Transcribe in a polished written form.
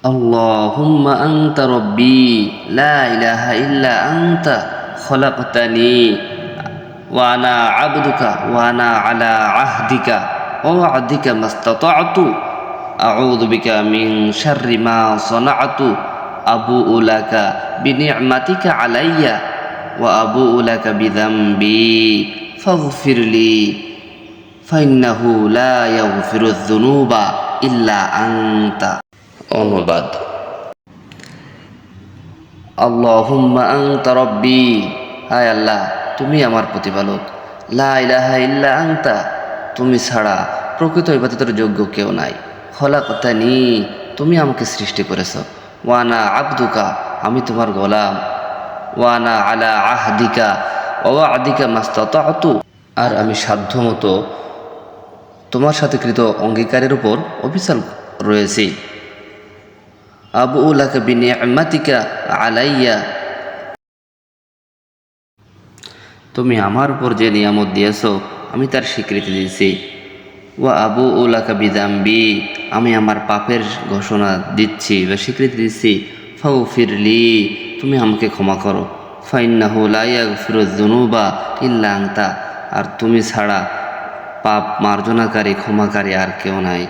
اللهم أنت ربي لا إله إلا أنت خلقتني وأنا عبدك وأنا على عهدك ووعدك ما استطعت أعوذ بك من شر ما صنعت أبوء لك بنعمتك علي وأبوء لك بذنبي فاغفر لي فإنه لا يغفر الذنوب إلا أنت অনুবাদ আল্লাহুম্মা আনতা রব্বি, হায় আল্লাহ তুমি আমার প্রতিপালক। লা ইলাহা ইল্লা আনতা, তুমি ছাড়া প্রকৃত ইবাদতের যোগ্য কেউ নাই। খলাকতানি, তুমি আমাকে সৃষ্টি করেছ। ওয়ানা আবদুকা, আমি তোমার গোলাম। ওয়ানা আলা আহদিকা ওয়াদিকা মাস্তাতাতু, আর আমি সাধ্যমতো তোমার সাথে কৃত অঙ্গীকারের উপর অবিচল রয়েছি। আবুউ লাকা বিনিআমাতিকা আলাইয়া, তুমি আমার উপর যে নিয়ামত দিয়েছ আমি তার স্বীকৃতি দিয়েছি। ওয়া আবুউ লাকা বিযামবি, আমি আমার পাপের ঘোষণা দিচ্ছি বা স্বীকৃতি দিচ্ছি। ফাগফিরলি, তুমি আমাকে ক্ষমা করো। ফাইন্নাহু লা ইয়াগফিরুয যুনুবা ইল্লা আনতা, আর তুমি ছাড়া পাপ মার্জনাকারী ক্ষমাকারী আর কেউ নাই।